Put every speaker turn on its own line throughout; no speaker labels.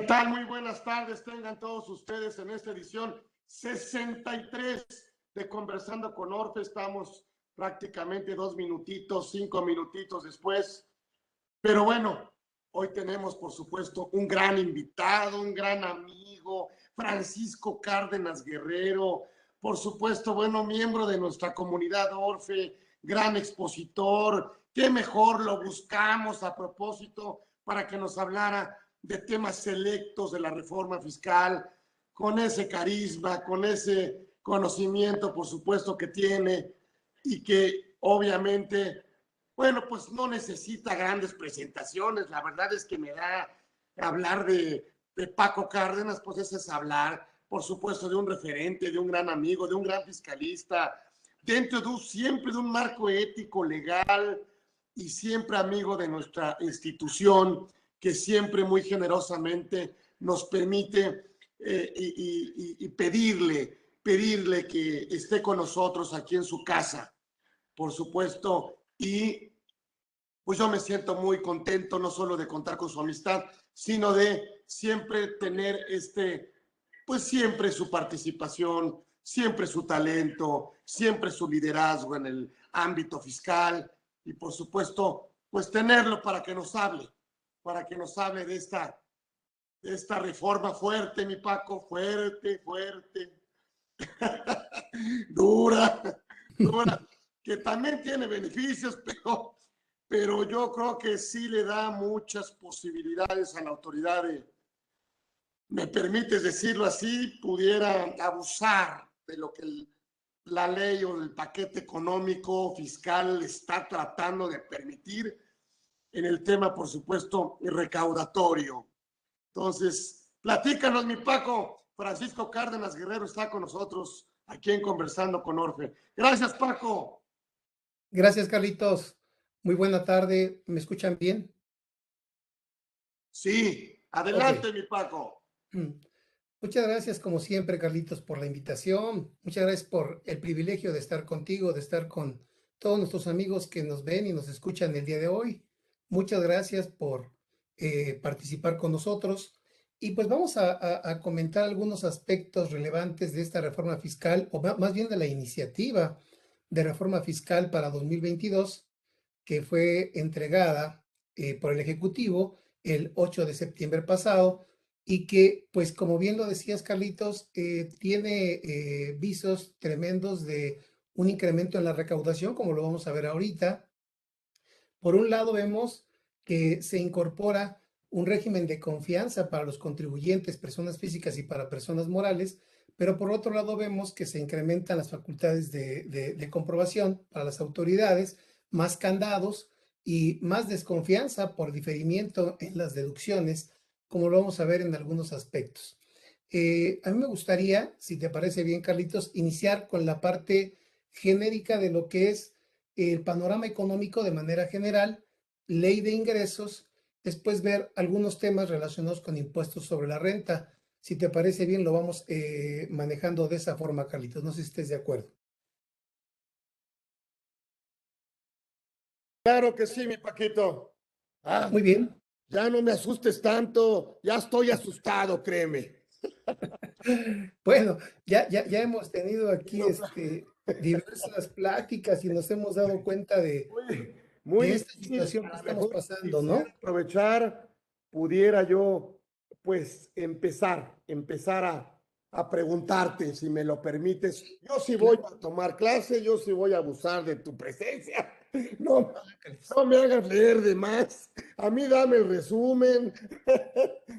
tal? Muy buenas tardes. Tengan todos ustedes en esta edición 63 de Conversando con Orfe. Estamos prácticamente 2 minutitos, 5 minutitos después. Pero bueno, hoy tenemos, por supuesto, un gran invitado, un gran amigo, Francisco Cárdenas Guerrero. Por supuesto, bueno, miembro de nuestra comunidad Orfe, gran expositor. Qué mejor lo buscamos a propósito para que nos hablara de temas selectos de la reforma fiscal, con ese carisma, con ese conocimiento, por supuesto, que tiene y que obviamente, bueno, pues no necesita grandes presentaciones. La verdad es que me da hablar de Paco Cárdenas, pues ese es hablar, por supuesto, de un referente, de un gran amigo, de un gran fiscalista, dentro de siempre de un marco ético, legal y siempre amigo de nuestra institución, que siempre muy generosamente nos permite y pedirle que esté con nosotros aquí en su casa, por supuesto. Y pues yo me siento muy contento no solo de contar con su amistad, sino de siempre tener pues siempre su participación, siempre su talento, siempre su liderazgo en el ámbito fiscal y por supuesto, pues tenerlo para que nos hable de esta reforma fuerte, mi Paco, fuerte, dura, dura, que también tiene beneficios, pero yo creo que sí le da muchas posibilidades a la autoridad de, me permites decirlo así, pudiera abusar de lo que la ley o el paquete económico fiscal está tratando de permitir en el tema, por supuesto, recaudatorio. Entonces, platícanos, mi Paco. Francisco Cárdenas Guerrero está con nosotros aquí en Conversando con Orfe. Gracias, Paco.
Gracias, Carlitos. Muy buena tarde. ¿Me escuchan bien?
Sí, adelante, mi Paco.
Muchas gracias, como siempre, Carlitos, por la invitación. Muchas gracias por el privilegio de estar contigo, de estar con todos nuestros amigos que nos ven y nos escuchan el día de hoy. Muchas gracias por participar con nosotros. Y pues vamos a comentar algunos aspectos relevantes de esta reforma fiscal, o más bien de la iniciativa de reforma fiscal para 2022, que fue entregada por el Ejecutivo el 8 de septiembre pasado y que, pues como bien lo decías, Carlitos, tiene visos tremendos de un incremento en la recaudación, como lo vamos a ver ahorita. Por un lado, vemos que se incorpora un régimen de confianza para los contribuyentes, personas físicas y para personas morales, pero por otro lado vemos que se incrementan las facultades de comprobación para las autoridades, más candados y más desconfianza por diferimiento en las deducciones, como lo vamos a ver en algunos aspectos. A mí me gustaría, si te parece bien, Carlitos, iniciar con la parte genérica de lo que es el panorama económico de manera general, ley de ingresos, después ver algunos temas relacionados con impuestos sobre la renta. Si te parece bien, lo vamos manejando de esa forma, Carlitos. No sé si estés de acuerdo.
Claro que sí, mi Paquito.
Muy bien.
Ya no me asustes tanto, ya estoy asustado, créeme.
Bueno, ya hemos tenido aquí diversas pláticas y nos hemos dado cuenta de esta
Difícil.
situación
A
que
lo
estamos
mejor
pasando,
quisiera
¿no?
aprovechar, pudiera yo, pues, empezar a preguntarte, si me lo permites. Yo sí voy a tomar clase, yo sí voy a abusar de tu presencia. No, no me hagas leer de más. A mí dame el resumen.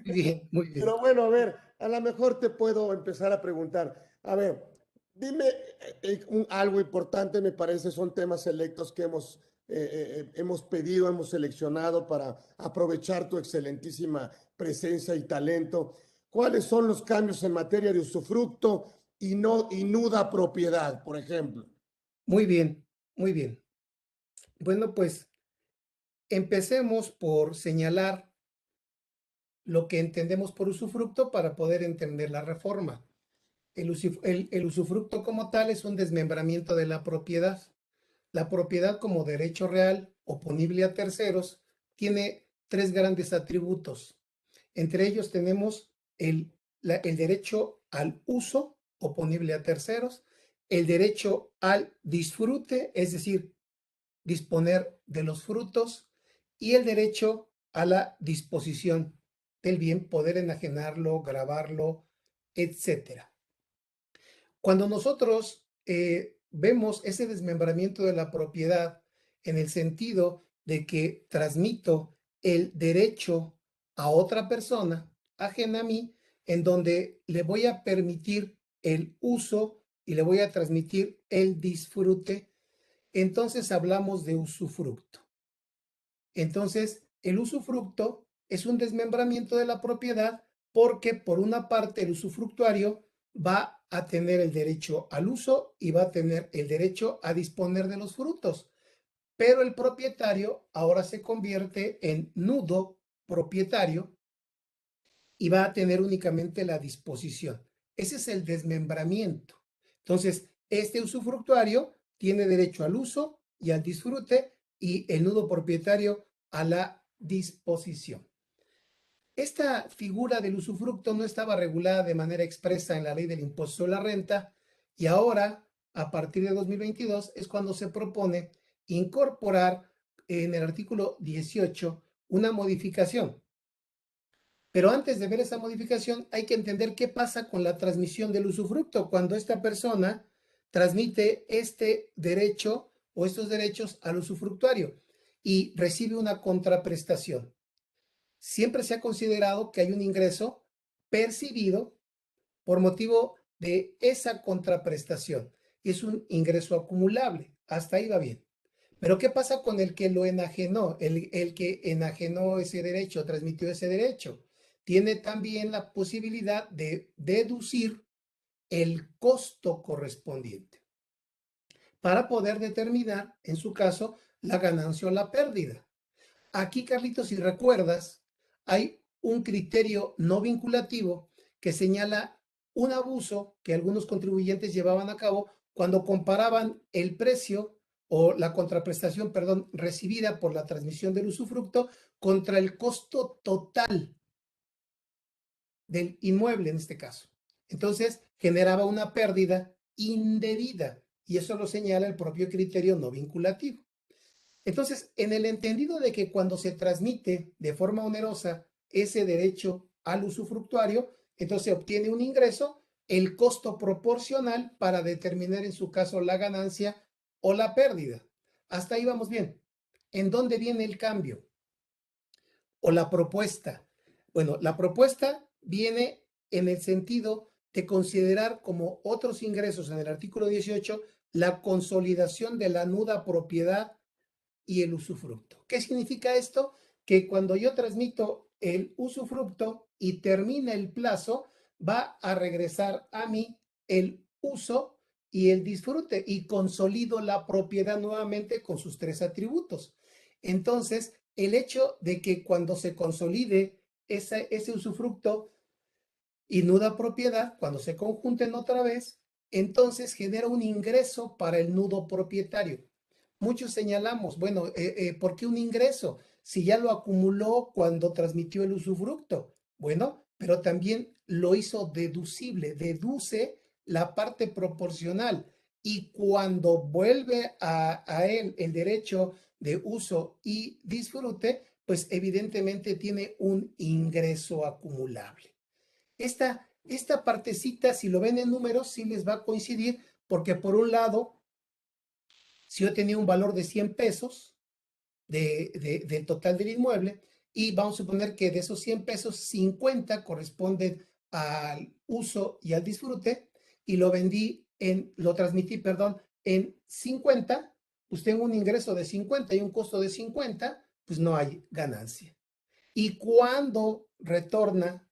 Muy bien, muy bien.
Pero bueno, a ver, a lo mejor te puedo empezar a preguntar. A ver, dime algo importante, me parece, son temas selectos que hemos pedido, hemos seleccionado para aprovechar tu excelentísima presencia y talento. ¿Cuáles son los cambios en materia de usufructo y nuda propiedad, por ejemplo?
Muy bien, muy bien. Bueno, pues empecemos por señalar lo que entendemos por usufructo para poder entender la reforma. El usufructo como tal es un desmembramiento de la propiedad. La propiedad como derecho real oponible a terceros tiene tres grandes atributos. Entre ellos tenemos el derecho al uso oponible a terceros, el derecho al disfrute, es decir, disponer de los frutos, y el derecho a la disposición del bien, poder enajenarlo, gravarlo, etcétera. Cuando nosotros vemos ese desmembramiento de la propiedad en el sentido de que transmito el derecho a otra persona ajena a mí, en donde le voy a permitir el uso y le voy a transmitir el disfrute, entonces hablamos de usufructo. Entonces, el usufructo es un desmembramiento de la propiedad porque por una parte el usufructuario va a tener el derecho al uso y va a tener el derecho a disponer de los frutos, pero el propietario ahora se convierte en nudo propietario y va a tener únicamente la disposición. Ese es el desmembramiento. Entonces, este usufructuario tiene derecho al uso y al disfrute y el nudo propietario a la disposición. Esta figura del usufructo no estaba regulada de manera expresa en la ley del impuesto a la renta y ahora, a partir de 2022, es cuando se propone incorporar en el artículo 18 una modificación. Pero antes de ver esa modificación, hay que entender qué pasa con la transmisión del usufructo cuando esta persona transmite este derecho o estos derechos al usufructuario y recibe una contraprestación. Siempre se ha considerado que hay un ingreso percibido por motivo de esa contraprestación y es un ingreso acumulable. Hasta ahí va bien. Pero ¿qué pasa con el que lo enajenó? El que enajenó ese derecho, transmitió ese derecho. Tiene también la posibilidad de deducir el costo correspondiente para poder determinar, en su caso, la ganancia o la pérdida. Aquí, Carlitos, si recuerdas, hay un criterio no vinculativo que señala un abuso que algunos contribuyentes llevaban a cabo cuando comparaban el precio o la contraprestación, perdón, recibida por la transmisión del usufructo contra el costo total del inmueble en este caso. Entonces, generaba una pérdida indebida y eso lo señala el propio criterio no vinculativo. Entonces, en el entendido de que cuando se transmite de forma onerosa ese derecho al usufructuario, entonces se obtiene un ingreso, el costo proporcional para determinar en su caso la ganancia o la pérdida. Hasta ahí vamos bien. ¿En dónde viene el cambio? O la propuesta. Bueno, la propuesta viene en el sentido de considerar como otros ingresos en el artículo 18 la consolidación de la nuda propiedad y el usufructo. ¿Qué significa esto? Que cuando yo transmito el usufructo y termina el plazo, va a regresar a mí el uso y el disfrute y consolido la propiedad nuevamente con sus tres atributos. Entonces, el hecho de que cuando se consolide ese usufructo y nuda propiedad, cuando se conjunten otra vez, entonces genera un ingreso para el nudo propietario. Muchos señalamos, bueno, ¿por qué un ingreso? Si ya lo acumuló cuando transmitió el usufructo. Bueno, pero también lo hizo deducible, deduce la parte proporcional y cuando vuelve a él el derecho de uso y disfrute, pues evidentemente tiene un ingreso acumulable. Esta partecita, si lo ven en números, sí les va a coincidir, porque por un lado, si yo tenía un valor de 100 pesos del total del inmueble, y vamos a suponer que de esos 100 pesos, 50 corresponden al uso y al disfrute, y lo transmití, perdón, en 50, pues tengo un ingreso de 50 y un costo de 50, pues no hay ganancia. Y cuando retorna,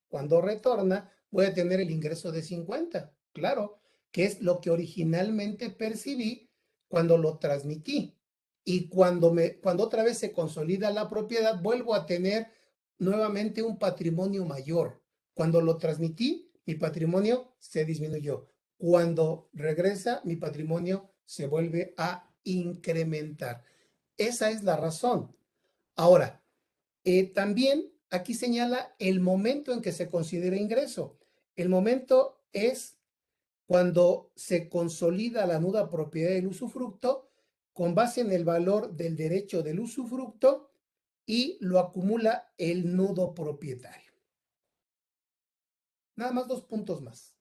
voy a tener el ingreso de 50, claro, que es lo que originalmente percibí cuando lo transmití. Y cuando otra vez se consolida la propiedad, vuelvo a tener nuevamente un patrimonio mayor. Cuando lo transmití, mi patrimonio se disminuyó. Cuando regresa, mi patrimonio se vuelve a incrementar. Esa es la razón. Ahora, también aquí señala el momento en que se considera ingreso. El momento es cuando se consolida la nuda propiedad del usufructo con base en el valor del derecho del usufructo y lo acumula el nudo propietario. Nada más 2 puntos más.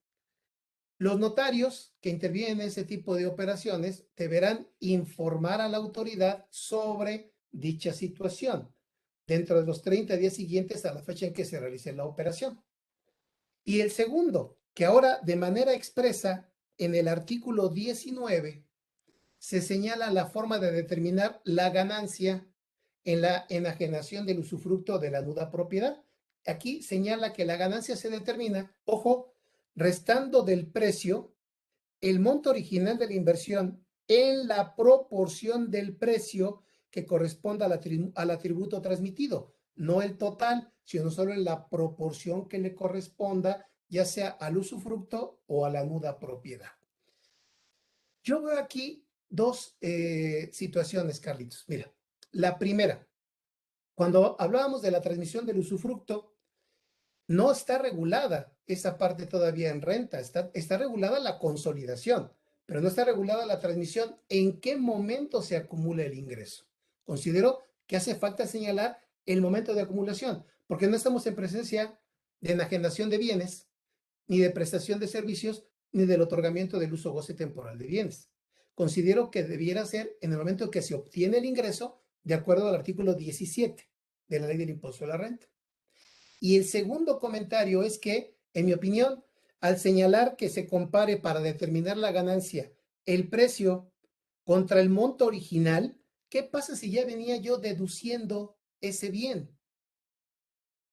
Los notarios que intervienen en ese tipo de operaciones deberán informar a la autoridad sobre dicha situación dentro de los 30 días siguientes a la fecha en que se realice la operación. Y el segundo, que ahora de manera expresa en el artículo 19 se señala la forma de determinar la ganancia en la enajenación del usufructo de la nuda propiedad. Aquí señala que la ganancia se determina, ojo, restando del precio el monto original de la inversión en la proporción del precio que corresponda al atributo transmitido, no el total, sino solo en la proporción que le corresponda, ya sea al usufructo o a la nuda propiedad. Yo veo aquí 2 situaciones, Carlitos. Mira, la primera, cuando hablábamos de la transmisión del usufructo, no está regulada esa parte todavía en renta, está regulada la consolidación, pero no está regulada la transmisión. ¿En qué momento se acumula el ingreso? Considero que hace falta señalar el momento de acumulación, porque no estamos en presencia de enajenación de bienes, ni de prestación de servicios, ni del otorgamiento del uso goce temporal de bienes. Considero que debiera ser en el momento que se obtiene el ingreso, de acuerdo al artículo 17 de la Ley del Impuesto a la Renta. Y el segundo comentario es que, en mi opinión, al señalar que se compare para determinar la ganancia el precio contra el monto original, ¿qué pasa si ya venía yo deduciendo ese bien?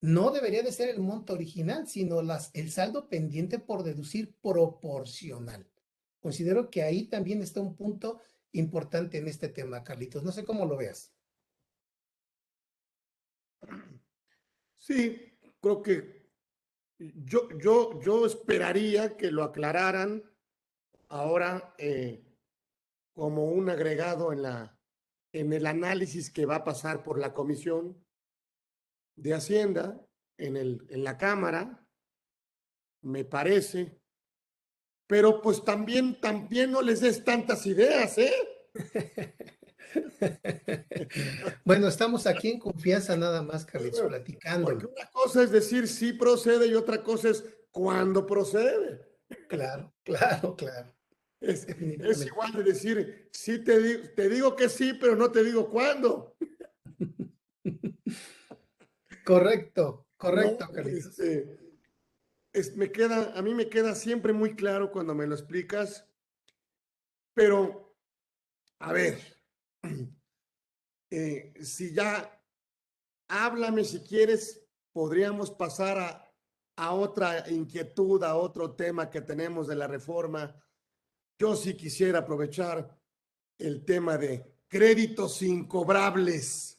No debería de ser el monto original, sino el saldo pendiente por deducir proporcional. Considero que ahí también está un punto importante en este tema, Carlitos. No sé cómo lo veas.
Sí, creo que yo esperaría que lo aclararan ahora como un agregado en el análisis que va a pasar por la Comisión de Hacienda en la Cámara, me parece. Pero pues también no les des tantas ideas, ¿eh?
Bueno, estamos aquí en confianza nada más, Carlitos,
Porque
platicándolo.
una cosa es decir sí procede y otra cosa es cuándo procede.
Claro, claro, claro,
Es
definitivamente.
igual de decir, sí te digo que sí, pero no te digo cuándo.
Correcto,
No,
correcto, Carlitos.
a mí me queda siempre muy claro cuando me lo explicas, pero a ver, si ya háblame si quieres, podríamos pasar a otra inquietud, a otro tema que tenemos de la reforma. Yo sí quisiera aprovechar el tema de créditos incobrables.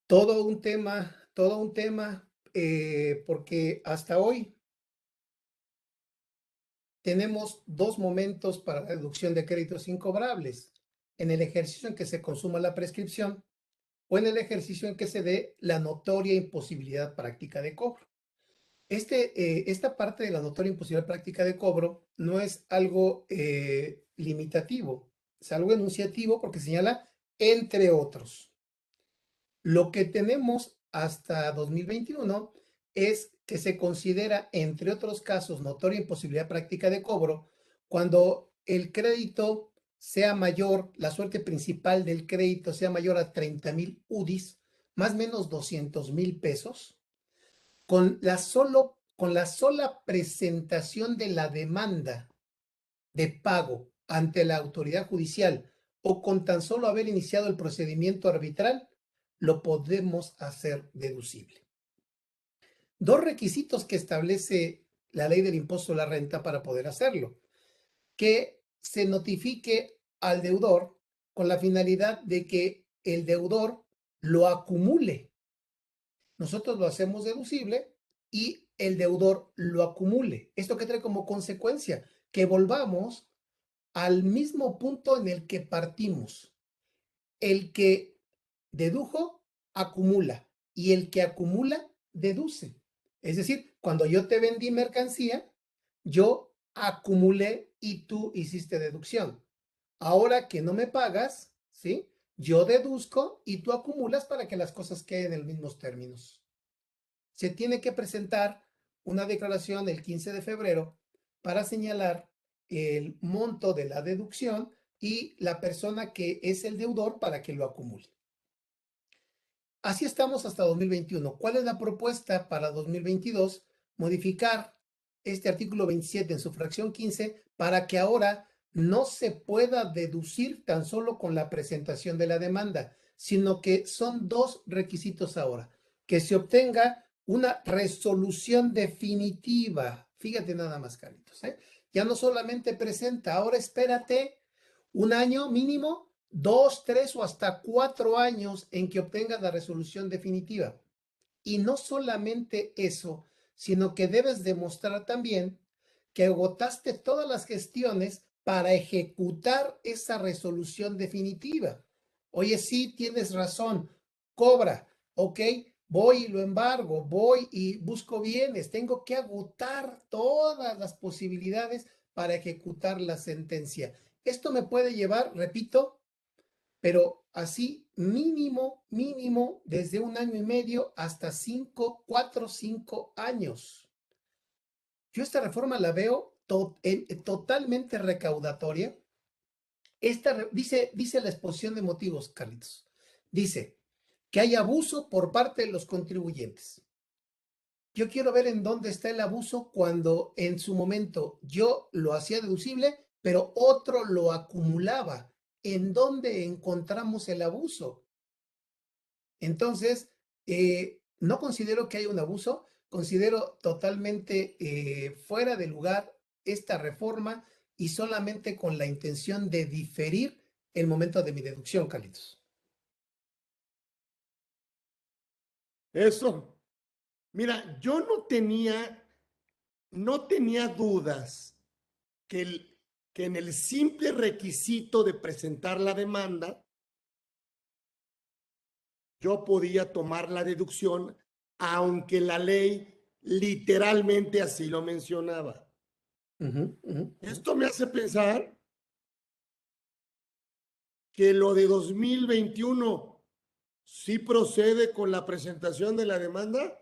Todo un tema, porque hasta hoy tenemos 2 momentos para la deducción de créditos incobrables: en el ejercicio en que se consuma la prescripción o en el ejercicio en que se dé la notoria imposibilidad práctica de cobro. Esta parte de la notoria imposibilidad práctica de cobro no es algo limitativo, es algo enunciativo porque señala entre otros. Lo que tenemos hasta 2021 es que se considera, entre otros casos, notoria imposibilidad práctica de cobro cuando el crédito sea mayor, la suerte principal del crédito sea mayor a 30,000 UDIs, más o menos 200,000 pesos, con la sola presentación de la demanda de pago ante la autoridad judicial o con tan solo haber iniciado el procedimiento arbitral, lo podemos hacer deducible. 2 requisitos que establece la ley del impuesto a la renta para poder hacerlo: que se notifique al deudor con la finalidad de que el deudor lo acumule. Nosotros lo hacemos deducible y el deudor lo acumule. ¿Esto qué trae como consecuencia? Que volvamos al mismo punto en el que partimos. El que dedujo, acumula. y el que acumula deduce. Es decir, cuando yo te vendí mercancía, yo acumulé y tú hiciste deducción. Ahora que no me pagas, ¿sí? Yo deduzco y tú acumulas para que las cosas queden en los mismos términos. Se tiene que presentar una declaración el 15 de febrero para señalar el monto de la deducción y la persona que es el deudor para que lo acumule. Así estamos hasta 2021. ¿Cuál es la propuesta para 2022? Modificar este artículo 27 en su fracción 15 para que ahora no se pueda deducir tan solo con la presentación de la demanda, sino que son dos requisitos ahora. Que se obtenga una resolución definitiva. Fíjate nada más, Carlitos, ¿eh? Ya no solamente presenta, ahora espérate un año mínimo, 2, 3 o hasta 4 años en que obtengas la resolución definitiva. Y no solamente eso, sino que debes demostrar también que agotaste todas las gestiones para ejecutar esa resolución definitiva. Oye, sí, tienes razón, cobra, ok, voy y lo embargo, voy y busco bienes, tengo que agotar todas las posibilidades para ejecutar la sentencia. Esto me puede llevar, repito, pero así mínimo, desde un año y medio hasta 5, 4, 5 años. Yo esta reforma la veo totalmente recaudatoria. Dice la exposición de motivos, Carlitos. Dice que hay abuso por parte de los contribuyentes. Yo quiero ver en dónde está el abuso cuando en su momento yo lo hacía deducible, pero otro lo acumulaba. ¿En dónde encontramos el abuso? Entonces, no considero que haya un abuso, considero totalmente fuera de lugar esta reforma y solamente con la intención de diferir el momento de mi deducción, Carlitos.
Eso. Mira, yo no tenía dudas que en el simple requisito de presentar la demanda, yo podía tomar la deducción, aunque la ley literalmente así lo mencionaba. Esto me hace pensar que lo de 2021 sí procede con la presentación de la demanda.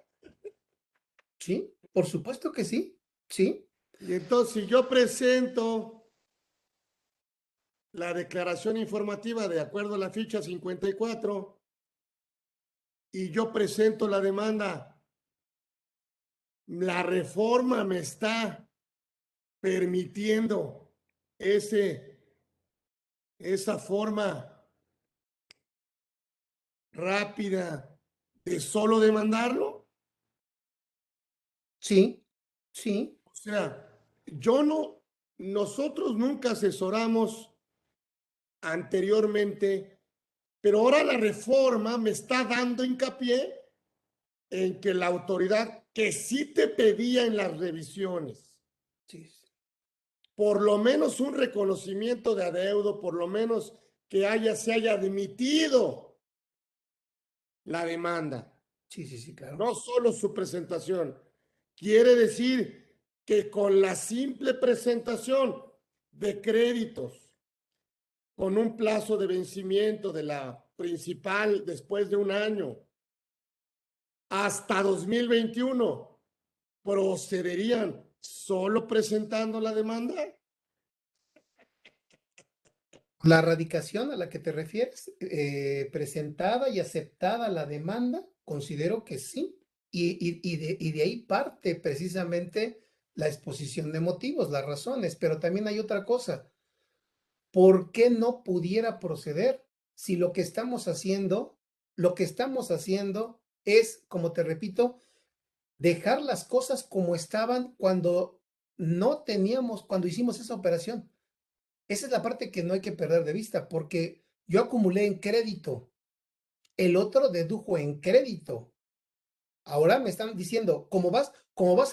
Sí, por supuesto que sí, sí.
Y entonces, si yo presento la declaración informativa de acuerdo a la ficha 54 y yo presento la demanda, la reforma me está permitiendo esa forma rápida de solo demandarlo.
Sí, sí,
O sea, nosotros nunca asesoramos anteriormente, pero ahora la reforma me está dando hincapié en que la autoridad que sí te pedía en las revisiones,
sí,
por lo menos un reconocimiento de adeudo, por lo menos que se haya admitido la demanda,
sí, claro.
no solo su presentación. Quiere decir que con la simple presentación de créditos, con un plazo de vencimiento de la principal después de un año, hasta 2021, procederían solo presentando la demanda.
La radicación a la que te refieres, presentada y aceptada la demanda, considero que sí. Y de ahí parte precisamente la exposición de motivos, las razones. Pero también hay otra cosa. ¿Por qué no pudiera proceder si lo que estamos haciendo es, como te repito, dejar las cosas como estaban cuando no teníamos, cuando hicimos esa operación? Esa es la parte que no hay que perder de vista, porque yo acumulé en crédito, el otro dedujo en crédito. Ahora me están diciendo, como vas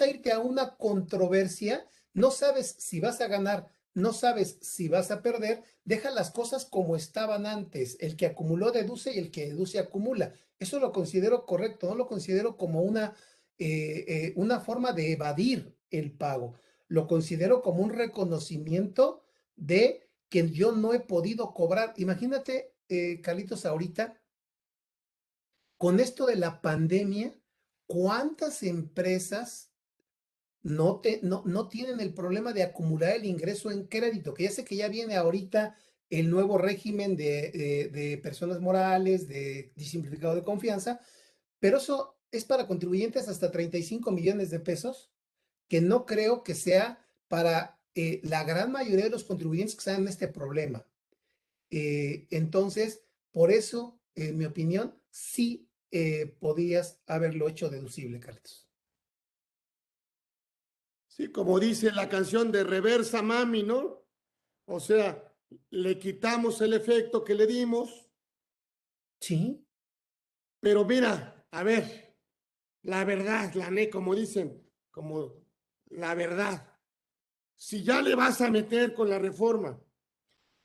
a irte a una controversia, no sabes si vas a ganar, no sabes si vas a perder, deja las cosas como estaban antes. El que acumuló deduce y el que deduce acumula. Eso lo considero correcto, no lo considero como una forma de evadir el pago. Lo considero como un reconocimiento de que yo no he podido cobrar. Imagínate, Carlitos, ahorita, con esto de la pandemia, ¿cuántas empresas no tienen el problema de acumular el ingreso en crédito? Que ya sé que ya viene ahorita el nuevo régimen de personas morales, de simplificado de confianza, pero eso es para contribuyentes hasta 35 millones de pesos, que no creo que sea para la gran mayoría de los contribuyentes que están en este problema. Entonces, por eso, en mi opinión, sí podías haberlo hecho deducible, Carlos.
Sí, como dice la canción de Reversa Mami, ¿no? O sea, le quitamos el efecto que le dimos,
Sí,
pero mira, a ver, la verdad, como dicen, como la verdad. Si ya le vas a meter con la reforma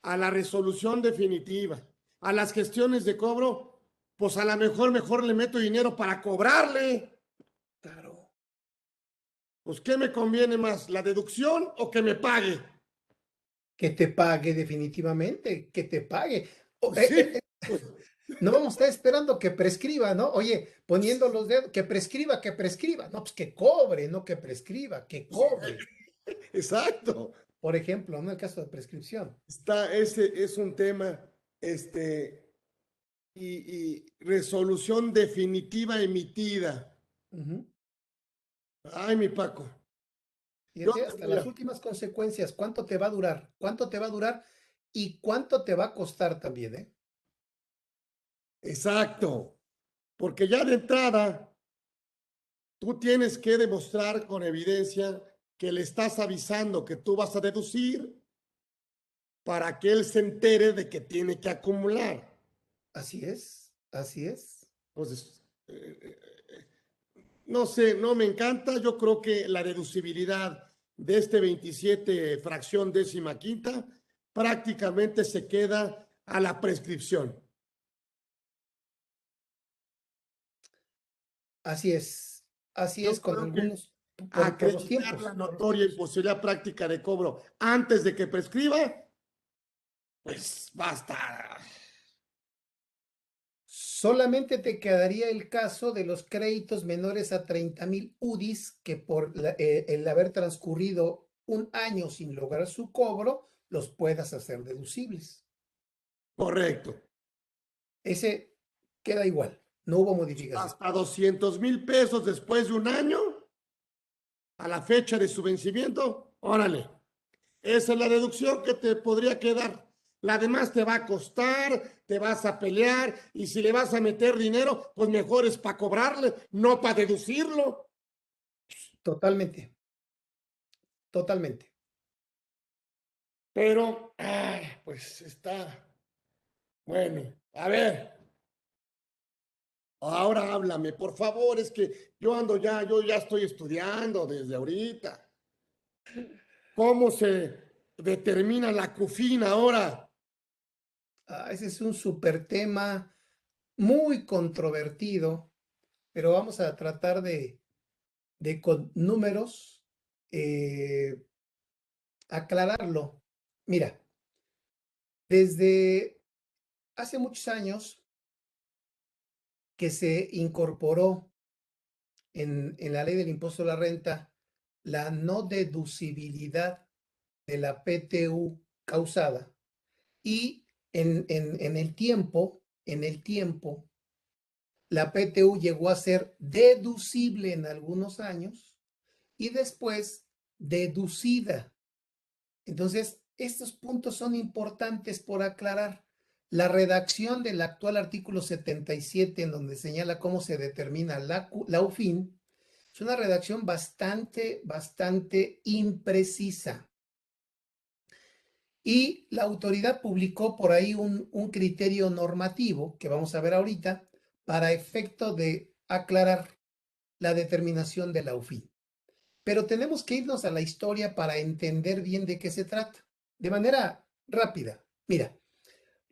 a la resolución definitiva, a las gestiones de cobro, pues a lo mejor le meto dinero para cobrarle.
claro.
Pues, ¿qué me conviene más, la deducción o que me pague?
Que te pague definitivamente, que te pague. O-
Pues sí, pues
no vamos a estar esperando que prescriba, ¿no? Oye, poniendo los dedos, que prescriba, que prescriba. No, pues que cobre, no que prescriba, que cobre.
exacto.
Por ejemplo, ¿no? El caso de prescripción.
Ese es un tema, y resolución definitiva emitida.
Ujú.
Ay, mi Paco. Yo
Fíjate,
te
hasta
voy
las últimas consecuencias, ¿cuánto te va a durar? ¿Cuánto te va a durar? Y cuánto te va a costar también, ¿eh?
exacto. Porque ya de entrada, tú tienes que demostrar con evidencia que le estás avisando que tú vas a deducir para que él se entere de que tiene que acumular.
Así es, así es.
Entonces, no sé, no me encanta. Yo creo que la deducibilidad de este 27 fracción décima quinta prácticamente se queda a la prescripción.
Así
Yo
es con
creo que
algunos, por los
acreditar la
tiempos.
notoria imposibilidad práctica de cobro antes de que prescriba, pues basta.
Solamente te quedaría el caso de los créditos menores a 30,000 UDIs que por el haber transcurrido un año sin lograr su cobro, los puedas hacer deducibles.
Correcto.
Ese queda igual, no hubo modificación.
Hasta 200,000 pesos después de un año, a la fecha de su vencimiento, órale. Esa es la deducción que te podría quedar. La demás te va a costar, te vas a pelear y si le vas a meter dinero, pues mejor es para cobrarle, no para deducirlo.
Totalmente, totalmente.
Pero, pues está bueno. A ver, ahora háblame, por favor, es que yo ya estoy estudiando desde ahorita. ¿Cómo se determina la CUFIN ahora?
Ese es un súper tema muy controvertido, pero vamos a tratar de con números eh, aclararlo. Mira, desde hace muchos años que se incorporó en la ley del impuesto a la renta la no deducibilidad de la PTU causada y en el tiempo, la PTU llegó a ser deducible en algunos años y después deducida. Entonces, estos puntos son importantes por aclarar. La redacción del actual artículo 77, en donde señala cómo se determina la UFIN, es una redacción bastante imprecisa. Y la autoridad publicó por ahí un criterio normativo que vamos a ver ahorita para efecto de aclarar la determinación de la UFIN. Pero tenemos que irnos a la historia para entender bien de qué se trata. De manera rápida. Mira,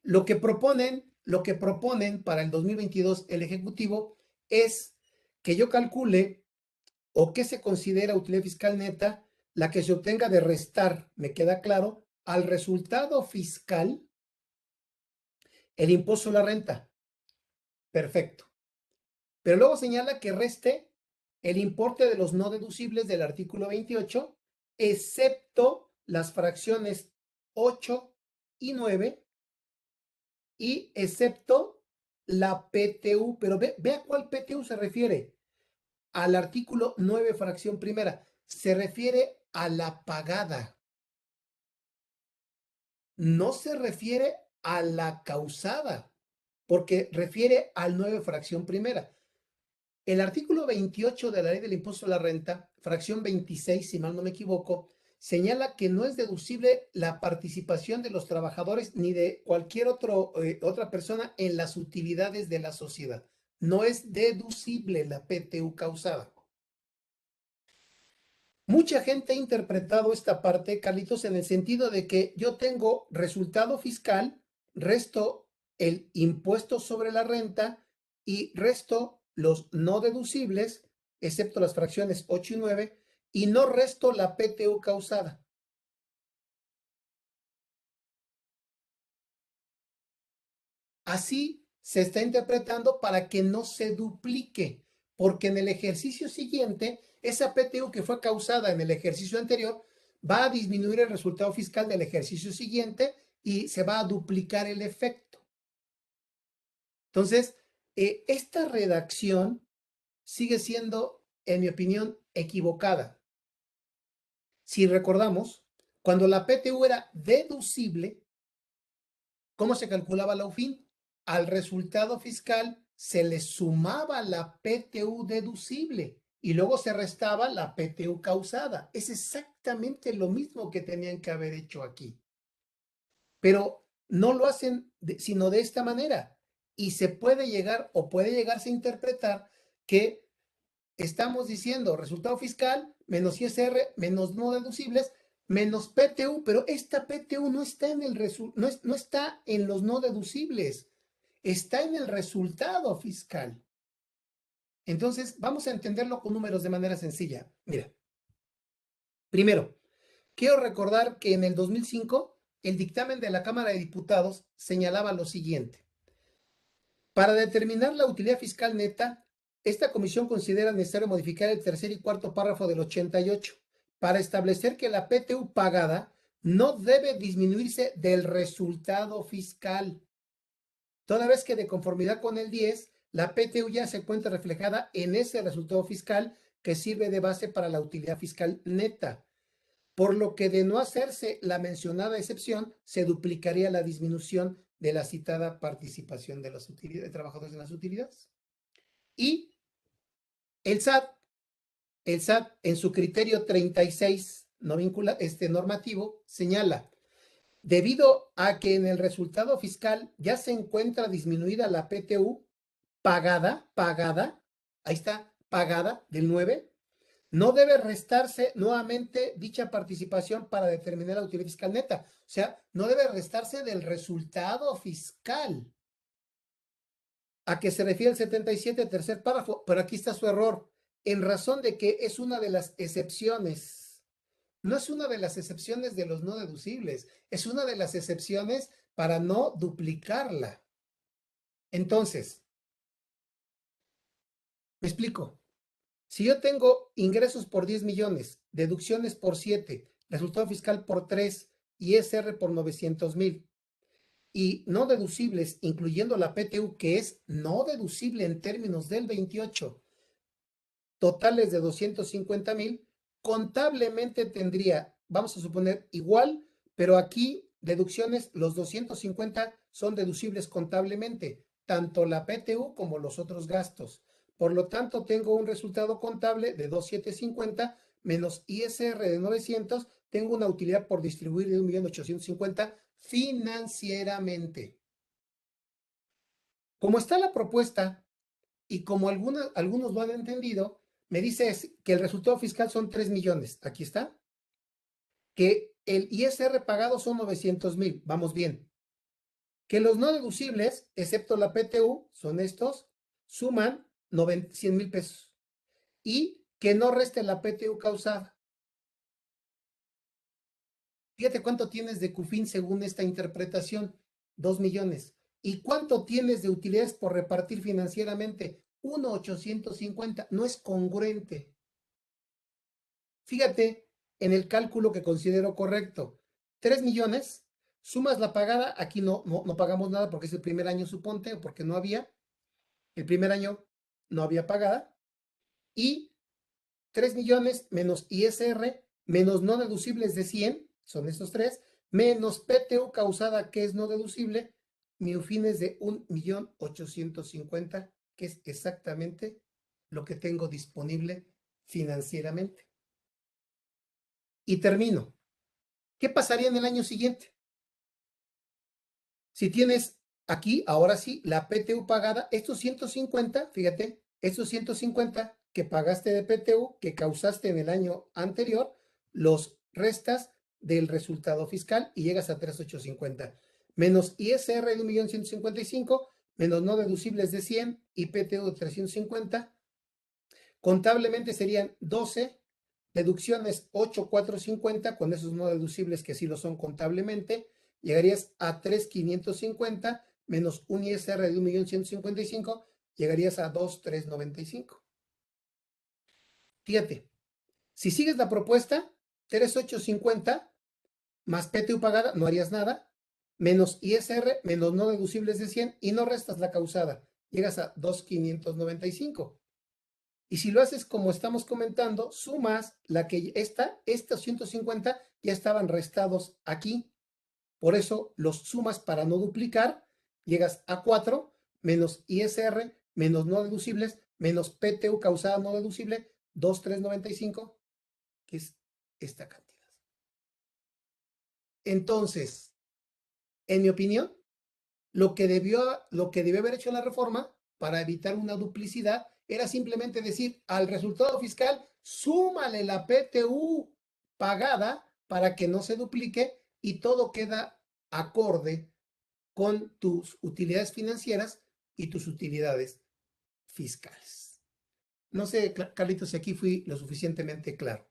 lo que proponen lo que proponen para el 2022 el Ejecutivo es que yo calcule o que se considera utilidad fiscal neta la que se obtenga de restar, me queda claro, al resultado fiscal el impuesto a la renta. Perfecto. Pero luego señala que reste el importe de los no deducibles del artículo 28, excepto las fracciones 8 y 9, y excepto la PTU. Pero ve a cuál PTU se refiere. Al artículo 9, fracción primera. Se refiere a la pagada. No se refiere a la causada, porque refiere al 9, fracción primera. El artículo 28 de la Ley del Impuesto a la Renta, fracción 26, si mal no me equivoco, señala que no es deducible la participación de los trabajadores ni de cualquier otra persona en las utilidades de la sociedad. No es deducible la PTU causada. Mucha gente ha interpretado esta parte, Carlitos, en el sentido de que yo tengo resultado fiscal, resto el impuesto sobre la renta y resto los no deducibles, excepto las fracciones 8 y 9, y no resto la PTU causada. Así se está interpretando para que no se duplique, porque en el ejercicio siguiente, esa PTU que fue causada en el ejercicio anterior va a disminuir el resultado fiscal del ejercicio siguiente y se va a duplicar el efecto. Entonces, esta redacción sigue siendo, en mi opinión, equivocada. Si recordamos, cuando la PTU era deducible, ¿cómo se calculaba la UFIN? Al resultado fiscal se le sumaba la PTU deducible y luego se restaba la PTU causada. Es exactamente lo mismo que tenían que haber hecho aquí. Pero no lo hacen sino de esta manera. Y se puede llegar o puede llegarse a interpretar que estamos diciendo resultado fiscal menos ISR menos no deducibles menos PTU, pero esta PTU no está en no está en los no deducibles, está en el resultado fiscal. Entonces, vamos a entenderlo con números de manera sencilla. Mira, primero, quiero recordar que en el 2005 el dictamen de la Cámara de Diputados señalaba lo siguiente. Para determinar la utilidad fiscal neta, esta comisión considera necesario modificar el tercer y cuarto párrafo del 88 para establecer que la PTU pagada no debe disminuirse del resultado fiscal, toda vez que de conformidad con el 10, la PTU ya se encuentra reflejada en ese resultado fiscal que sirve de base para la utilidad fiscal neta, por lo que de no hacerse la mencionada excepción, se duplicaría la disminución de la citada participación de los trabajadores en las utilidades. Y el SAT, en su criterio 36 no normativo, señala, debido a que en el resultado fiscal ya se encuentra disminuida la PTU pagada, ahí está, pagada del 9, no debe restarse nuevamente dicha participación para determinar la utilidad fiscal neta. O sea, no debe restarse del resultado fiscal. ¿A qué se refiere el 77, tercer párrafo? Pero aquí está su error. En razón de que es una de las excepciones. No es una de las excepciones de los no deducibles. Es una de las excepciones para no duplicarla. Entonces, me explico. Si yo tengo ingresos por 10 millones, deducciones por 7, resultado fiscal por 3, ISR por 900,000 y no deducibles, incluyendo la PTU, que es no deducible en términos del 28, totales de 250,000, contablemente tendría, vamos a suponer igual, pero aquí deducciones, los 250 son deducibles contablemente, tanto la PTU como los otros gastos. Por lo tanto, tengo un resultado contable de 2,750 menos ISR de 900, tengo una utilidad por distribuir de 1,850,000 financieramente. Como está la propuesta y como algunos lo han entendido, me dice que el resultado fiscal son 3 millones. Aquí está. Que el ISR pagado son 900,000. Vamos bien. que los no deducibles, excepto la PTU, son estos, suman 100,000 pesos. Y que no reste la PTU causada. Fíjate cuánto tienes de CUFIN según esta interpretación, 2 millones. ¿Y cuánto tienes de utilidades por repartir financieramente? 1,850. No es congruente. Fíjate en el cálculo que considero correcto. 3 millones, sumas la pagada, aquí no pagamos nada porque es el primer año, suponte, o porque no había. El primer año no había pagada. Y 3 millones menos ISR menos no deducibles de 100, son estos tres, menos PTU causada que es no deducible, mi UFIN es de 1,850,000, que es exactamente lo que tengo disponible financieramente. Y termino. ¿Qué pasaría en el año siguiente? Si tienes aquí, ahora sí, la PTU pagada, estos 150, fíjate, estos 150 que pagaste de PTU, que causaste en el año anterior, los restas del resultado fiscal y llegas a 3,850. Menos ISR de 1,155,000, menos no deducibles de 100 y PTU de 350. Contablemente serían 12, deducciones 8,450, con esos no deducibles que sí lo son contablemente, llegarías a 3,550 menos un ISR de 1,155,000, llegarías a 2,395. Fíjate, si sigues la propuesta, 3,850 más PTU pagada, no harías nada, menos ISR, menos no deducibles de 100 y no restas la causada, llegas a 2,595. Y si lo haces como estamos comentando, sumas la que estos 150 ya estaban restados aquí. Por eso los sumas para no duplicar, llegas a 4 menos ISR, menos no deducibles, menos PTU causada no deducible, 2,395, que es esta cantidad. Entonces, en mi opinión, lo que debió haber hecho la reforma para evitar una duplicidad era simplemente decir al resultado fiscal, súmale la PTU pagada para que no se duplique y todo queda acorde con tus utilidades financieras y tus utilidades fiscales. No sé, Carlitos, si aquí fui lo suficientemente claro.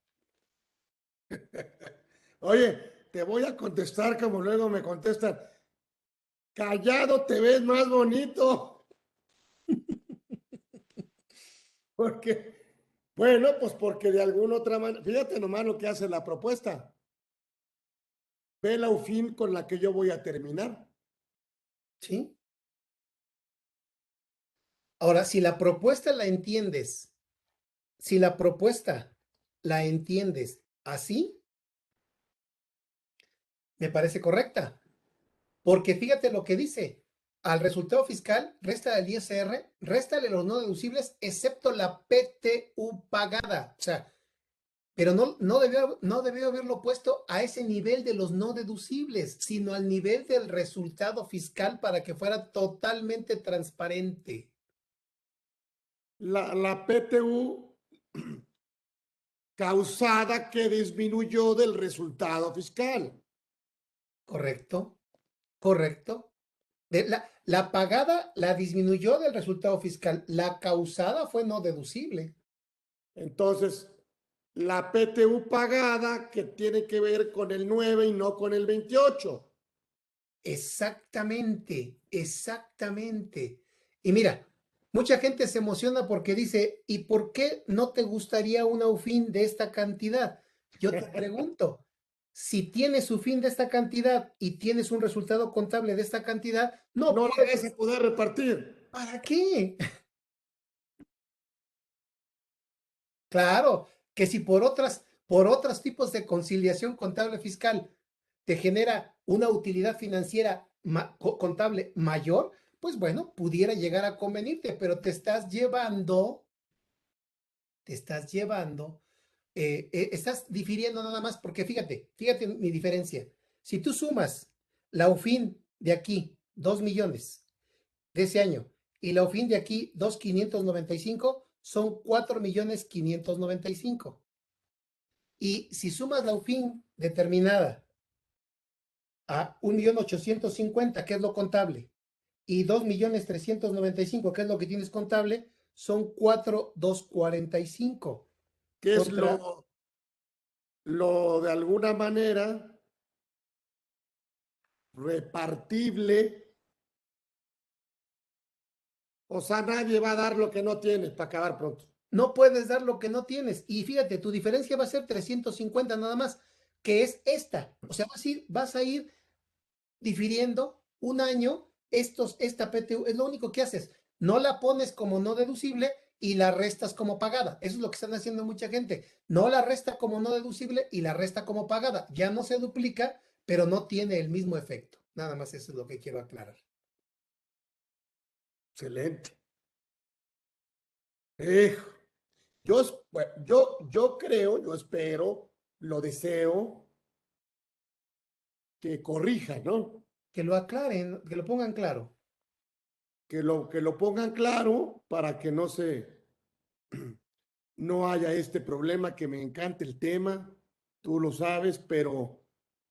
Oye, te voy a contestar como luego me contestan. Callado te ves más bonito. Porque, bueno, pues porque de alguna otra manera, fíjate nomás lo que hace la propuesta. Ve la UFIN con la que yo voy a terminar.
¿Sí? Ahora, si la propuesta la entiendes así, me parece correcta. Porque fíjate lo que dice. Al resultado fiscal, resta el ISR, réstale los no deducibles, excepto la PTU pagada. O sea, pero no debió haberlo puesto a ese nivel de los no deducibles, sino al nivel del resultado fiscal para que fuera totalmente transparente.
La PTU causada que disminuyó del resultado fiscal.
¿Correcto? ¿Correcto? La pagada la disminuyó del resultado fiscal. La causada fue no deducible.
Entonces, la PTU pagada que tiene que ver con el 9 y no con el 28.
Exactamente, exactamente. Y mira, mucha gente se emociona porque dice, ¿y por qué no te gustaría una UFIN de esta cantidad? Yo te pregunto, si tienes UFIN de esta cantidad y tienes un resultado contable de esta cantidad, no
No la vas
puedes.
a poder repartir.
¿Para qué? Claro, que si por otros tipos de conciliación contable fiscal te genera una utilidad financiera contable mayor, pues bueno, pudiera llegar a convenirte, pero estás difiriendo nada más, porque fíjate mi diferencia. Si tú sumas la UFIN de aquí, 2 millones de ese año, y la UFIN de aquí, 2,595, son 4,595,000. Y si sumas la UFIN determinada a 1.850.000, que es lo contable, y 2.395.000, que es lo que tienes contable, son 4.245
que es
contra.
lo de alguna manera repartible. O sea, nadie va a dar lo que no tiene para acabar pronto.
No puedes dar lo que no tienes. Y fíjate, tu diferencia va a ser 350 nada más, que es esta. O sea, vas a ir difiriendo un año esta PTU. Es lo único que haces. No la pones como no deducible y la restas como pagada. Eso es lo que están haciendo mucha gente. No la resta como no deducible y la resta como pagada. Ya no se duplica, pero no tiene el mismo efecto. Nada más eso es lo que quiero aclarar.
Excelente. Yo creo, yo espero, lo deseo que corrija, ¿no?
Que lo aclaren, que lo pongan claro.
Que lo pongan claro para que no haya este problema, que me encanta el tema, tú lo sabes, pero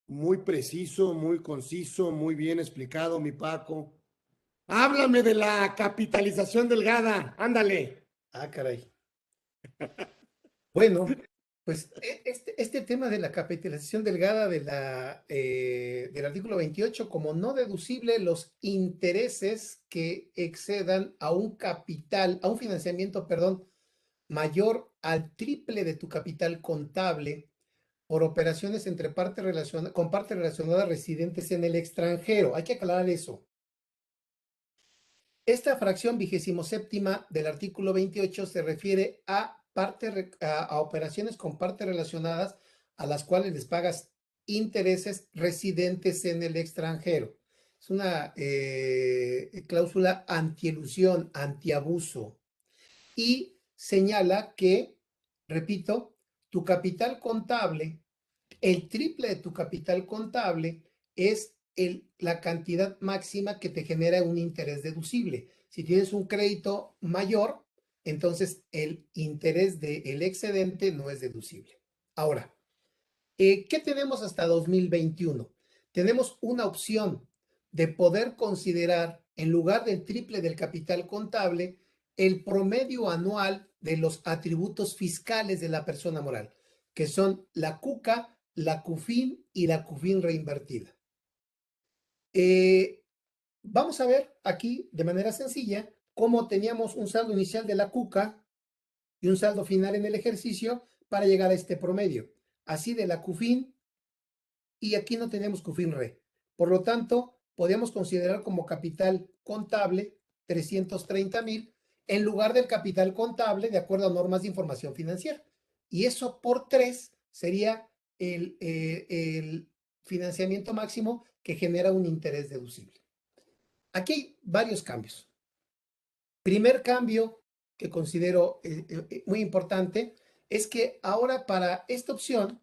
muy preciso, muy conciso, muy bien explicado, mi Paco. Háblame de la capitalización delgada, ándale.
Ah, caray. Bueno, pues este tema de la capitalización delgada del artículo 28, como no deducible los intereses que excedan a un capital, a un financiamiento, perdón, mayor al triple de tu capital contable por operaciones con partes relacionadas residentes en el extranjero. Hay que aclarar eso. Esta fracción 27ª del artículo 28 se refiere a operaciones con partes relacionadas a las cuales les pagas intereses residentes en el extranjero. Es una cláusula antielusión, antiabuso, y señala que, repito, tu capital contable, el triple de tu capital contable es la cantidad máxima que te genera un interés deducible. Si tienes un crédito mayor, entonces el interés del excedente no es deducible. Ahora, ¿qué tenemos hasta 2021? Tenemos una opción de poder considerar, en lugar del triple del capital contable, el promedio anual de los atributos fiscales de la persona moral, que son la CUCA, la CUFIN y la CUFIN reinvertida. Vamos a ver aquí de manera sencilla cómo teníamos un saldo inicial de la CUCA y un saldo final en el ejercicio para llegar a este promedio. Así de la CUFIN, y aquí no tenemos CUFIN-RE. Por lo tanto, podríamos considerar como capital contable 330.000 en lugar del capital contable de acuerdo a normas de información financiera. Y eso por 3 sería el financiamiento máximo que genera un interés deducible. Aquí hay varios cambios. Primer cambio que considero muy importante es que ahora para esta opción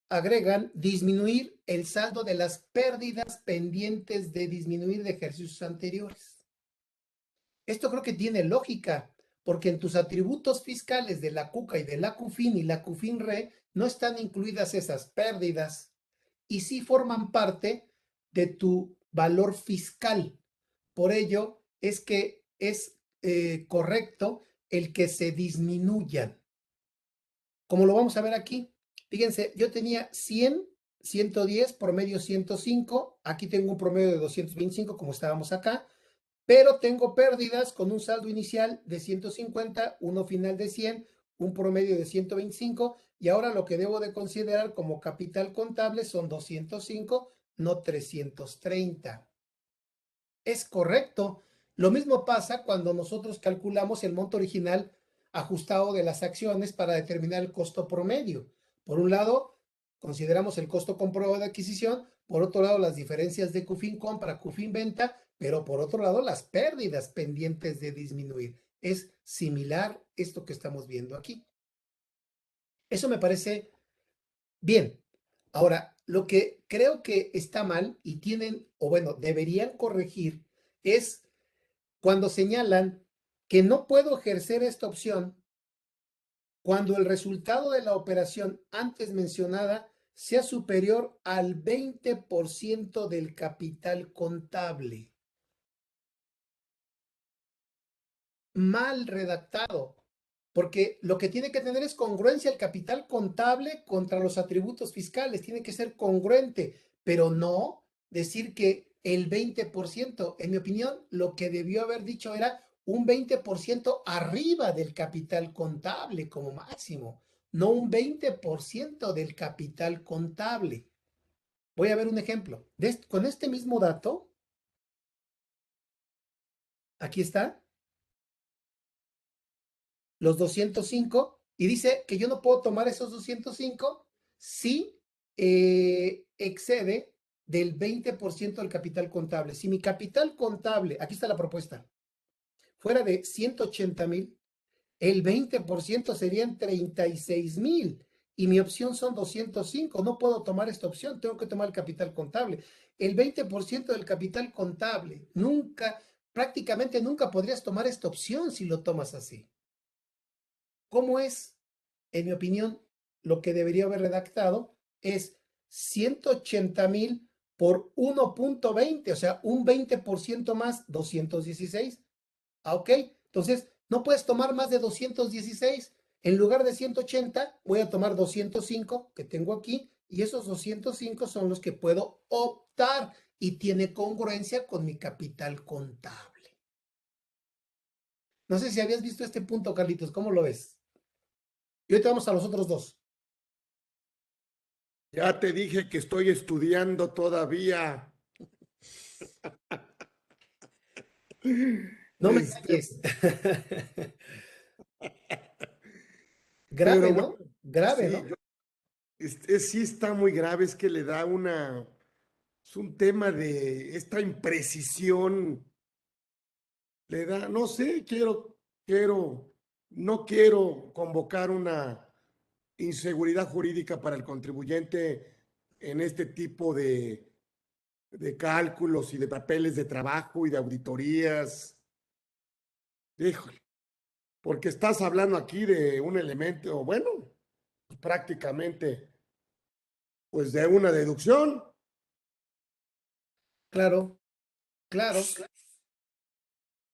agregan disminuir el saldo de las pérdidas pendientes de disminuir de ejercicios anteriores. Esto creo que tiene lógica, porque en tus atributos fiscales de la CUCA y de la CUFIN y la CUFIN-RE no están incluidas esas pérdidas y sí forman parte de tu valor fiscal. Por ello es que es correcto el que se disminuyan. Como lo vamos a ver aquí, fíjense, yo tenía 100, 110, promedio 105, aquí tengo un promedio de 225 como estábamos acá, pero tengo pérdidas con un saldo inicial de 150, uno final de 100, un promedio de 125 y ahora lo que debo de considerar como capital contable son 205, no 330. Es correcto. Lo mismo pasa cuando nosotros calculamos el monto original ajustado de las acciones para determinar el costo promedio. Por un lado, consideramos el costo comprobado de adquisición, por otro lado, las diferencias de CUFIN compra, CUFIN venta, pero por otro lado, las pérdidas pendientes de disminuir. Es similar esto que estamos viendo aquí. Eso me parece bien. Ahora, lo que creo que está mal y tienen, o bueno, deberían corregir es cuando señalan que no puedo ejercer esta opción cuando el resultado de la operación antes mencionada sea superior al 20% del capital contable. Mal redactado, porque lo que tiene que tener es congruencia el capital contable contra los atributos fiscales, tiene que ser congruente, pero no decir que el 20%, en mi opinión, lo que debió haber dicho era un 20% arriba del capital contable como máximo, no un 20% del capital contable. Voy a ver un ejemplo. Con este mismo dato, aquí está, los 205, y dice que yo no puedo tomar esos 205 si excede del 20% del capital contable. Si mi capital contable, aquí está la propuesta, fuera de 180,000, el 20% serían 36,000 y mi opción son 205. No puedo tomar esta opción, tengo que tomar el capital contable. El 20% del capital contable, prácticamente nunca podrías tomar esta opción si lo tomas así. ¿Cómo es? En mi opinión, lo que debería haber redactado es 180,000 por 1.20, o sea, un 20% más, 216. Ok, entonces no puedes tomar más de 216. En lugar de 180, voy a tomar 205 que tengo aquí, y esos 205 son los que puedo optar y tiene congruencia con mi capital contable. No sé si habías visto este punto, Carlitos, ¿cómo lo ves? Y ahorita vamos a los otros dos.
Ya te dije que estoy estudiando todavía.
No me
Este,
engañes. Grave,
pero bueno,
¿no? Grave,
sí,
¿no?
sí está muy grave, es que le da es un tema de esta imprecisión, le da, no sé, no quiero convocar una inseguridad jurídica para el contribuyente en este tipo de cálculos y de papeles de trabajo y de auditorías. Híjole, porque estás hablando aquí de un elemento, bueno, prácticamente, pues de una deducción.
Claro, claro.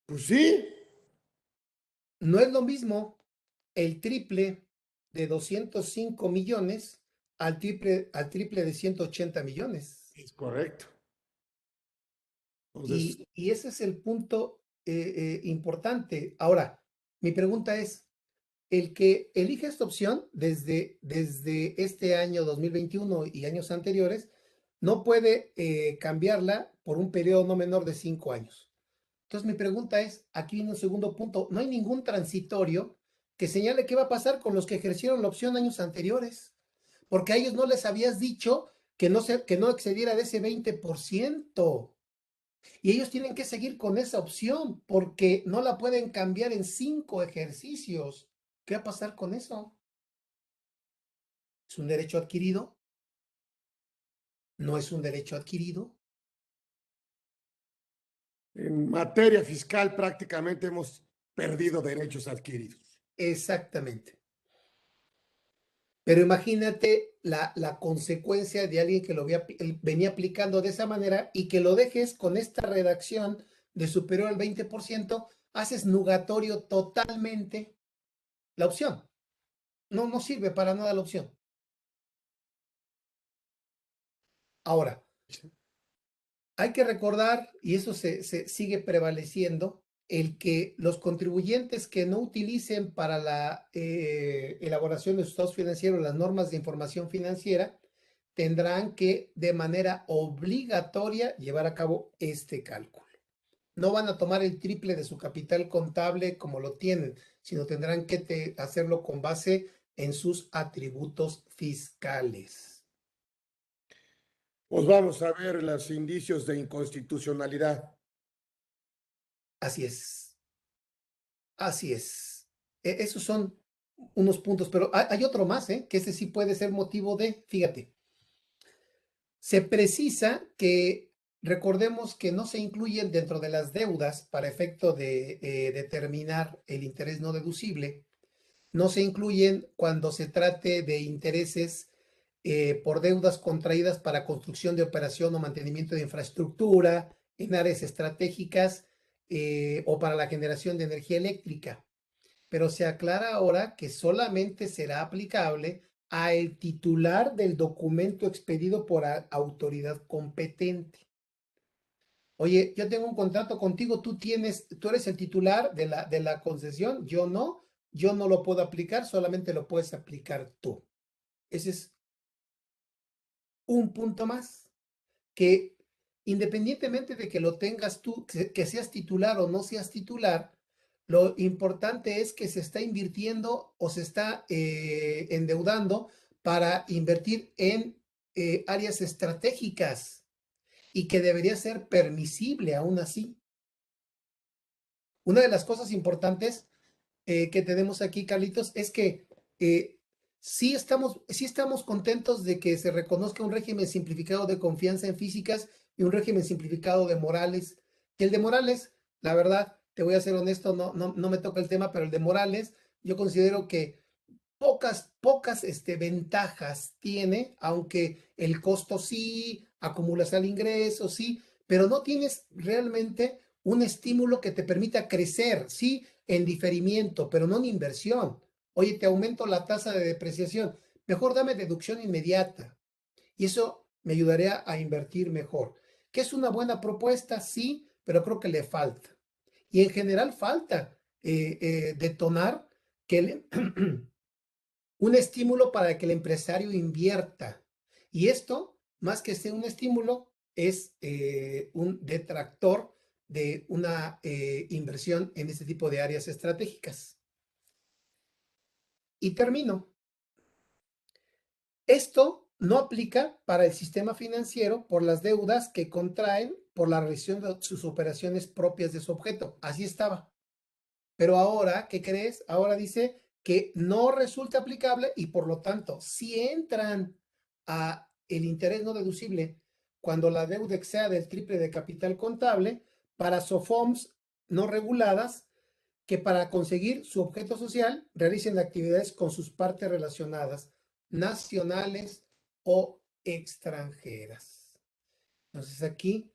Pues sí,
No es lo mismo el triple de 205 millones al triple de 180 millones.
es correcto. Entonces,
Y ese es el punto importante. Ahora, mi pregunta es, el que elige esta opción desde este año 2021 y años anteriores, no puede cambiarla por un periodo no menor de 5 años. Entonces mi pregunta es, aquí viene un segundo punto, no hay ningún transitorio que señale qué va a pasar con los que ejercieron la opción años anteriores, porque a ellos no les habías dicho que no excediera de ese 20%. Y ellos tienen que seguir con esa opción porque no la pueden cambiar en 5 ejercicios. ¿Qué va a pasar con eso? ¿Es un derecho adquirido? ¿No es un derecho adquirido?
en materia fiscal prácticamente hemos perdido derechos adquiridos.
Exactamente. Pero imagínate la consecuencia de alguien que venía aplicando de esa manera y que lo dejes con esta redacción de superior al 20%, haces nugatorio totalmente la opción. No, no sirve para nada la opción. Ahora, hay que recordar, y eso se sigue prevaleciendo, el que los contribuyentes que no utilicen para la elaboración de sus estados financieros las normas de información financiera tendrán que de manera obligatoria llevar a cabo este cálculo. No van a tomar el triple de su capital contable como lo tienen, sino tendrán que hacerlo con base en sus atributos fiscales.
Pues vamos a ver los indicios de inconstitucionalidad.
Así es, así es. Esos son unos puntos, pero hay otro más, que ese sí puede ser motivo de, fíjate, se precisa que recordemos que no se incluyen dentro de las deudas para efecto de determinar el interés no deducible, no se incluyen cuando se trate de intereses por deudas contraídas para construcción de operación o mantenimiento de infraestructura en áreas estratégicas o para la generación de energía eléctrica. Pero se aclara ahora que solamente será aplicable a el titular del documento expedido por autoridad competente. Oye, yo tengo un contrato contigo, tú eres el titular de la concesión, yo no lo puedo aplicar, solamente lo puedes aplicar tú. Ese es un punto más, que independientemente de que lo tengas tú, que seas titular o no seas titular, lo importante es que se está invirtiendo o se está endeudando para invertir en áreas estratégicas y que debería ser permisible aún así. Una de las cosas importantes que tenemos aquí, Carlitos, es que sí estamos contentos de que se reconozca un régimen simplificado de confianza en físicas y un régimen simplificado de Morales. Y el de Morales, la verdad, te voy a ser honesto, no me toca el tema, pero el de Morales, yo considero que pocas ventajas tiene, aunque el costo sí, acumulación al ingreso sí, pero no tienes realmente un estímulo que te permita crecer, sí, en diferimiento, pero no en inversión. Oye, te aumento la tasa de depreciación, mejor dame deducción inmediata y eso me ayudaría a invertir mejor. ¿Que es una buena propuesta? Sí, pero creo que le falta. Y en general falta detonar que un estímulo para que el empresario invierta. Y esto, más que ser un estímulo, es un detractor de una inversión en este tipo de áreas estratégicas. Y termino. Esto no aplica para el sistema financiero por las deudas que contraen por la realización de sus operaciones propias de su objeto. Así estaba. Pero ahora, ¿qué crees? Ahora dice que no resulta aplicable y por lo tanto, si entran a el interés no deducible cuando la deuda exceda del triple de capital contable para SOFOMs no reguladas que para conseguir su objeto social realicen actividades con sus partes relacionadas, nacionales o extranjeras. Entonces aquí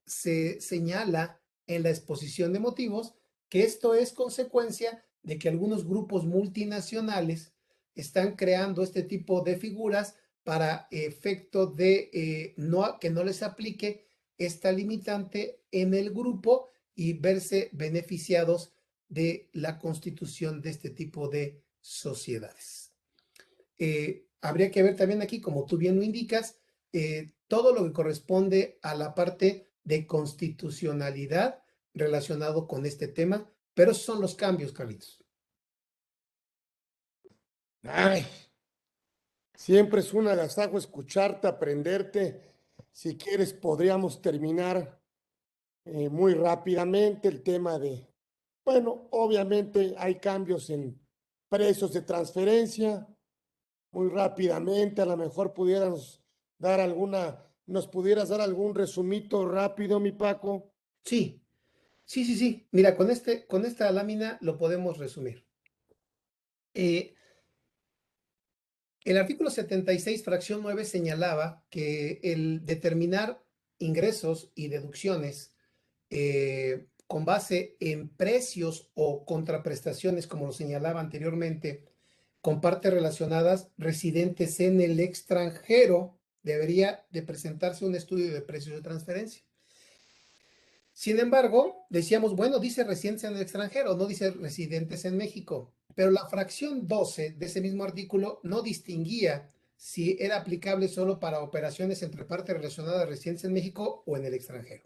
se señala en la exposición de motivos que esto es consecuencia de que algunos grupos multinacionales están creando este tipo de figuras para efecto de que no les aplique esta limitante en el grupo y verse beneficiados de la constitución de este tipo de sociedades. Habría que ver también aquí, como tú bien lo indicas, todo lo que corresponde a la parte de constitucionalidad relacionado con este tema, pero esos son los cambios, Carlitos.
Ay, siempre es un agasajo escucharte, aprenderte. Si quieres, podríamos terminar muy rápidamente el tema de, bueno, obviamente hay cambios en precios de transferencia. Muy rápidamente, a lo mejor nos pudieras dar algún resumito rápido, mi Paco.
Sí, sí. Mira, con esta lámina lo podemos resumir. El artículo 76, fracción 9, señalaba que el determinar ingresos y deducciones con base en precios o contraprestaciones, como lo señalaba anteriormente, con partes relacionadas residentes en el extranjero, debería de presentarse un estudio de precios de transferencia. Sin embargo, decíamos, bueno, dice residentes en el extranjero, no dice residentes en México, pero la fracción 12 de ese mismo artículo no distinguía si era aplicable solo para operaciones entre partes relacionadas a residentes en México o en el extranjero.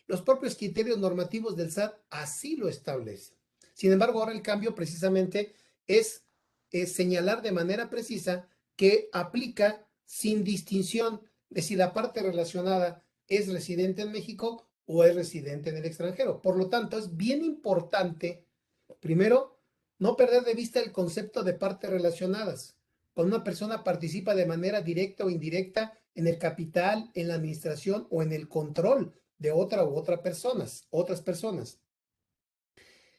Los propios criterios normativos del SAT así lo establecen. Sin embargo, ahora el cambio precisamente es señalar de manera precisa que aplica sin distinción de si la parte relacionada es residente en México o es residente en el extranjero. Por lo tanto, es bien importante, primero, no perder de vista el concepto de partes relacionadas. Cuando una persona participa de manera directa o indirecta en el capital, en la administración o en el control de otra u otras personas.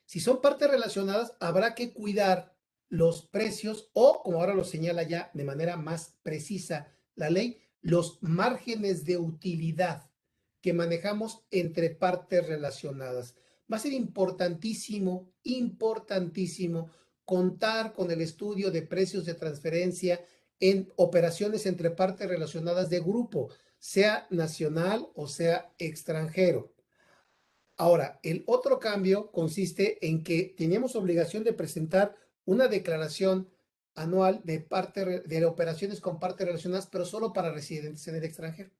Si son partes relacionadas, habrá que cuidar los precios o, como ahora lo señala ya de manera más precisa la ley, los márgenes de utilidad que manejamos entre partes relacionadas. Va a ser importantísimo, importantísimo contar con el estudio de precios de transferencia en operaciones entre partes relacionadas de grupo, sea nacional o sea extranjero. Ahora, el otro cambio consiste en que teníamos obligación de presentar una declaración anual de operaciones con partes relacionadas, pero solo para residentes en el extranjero.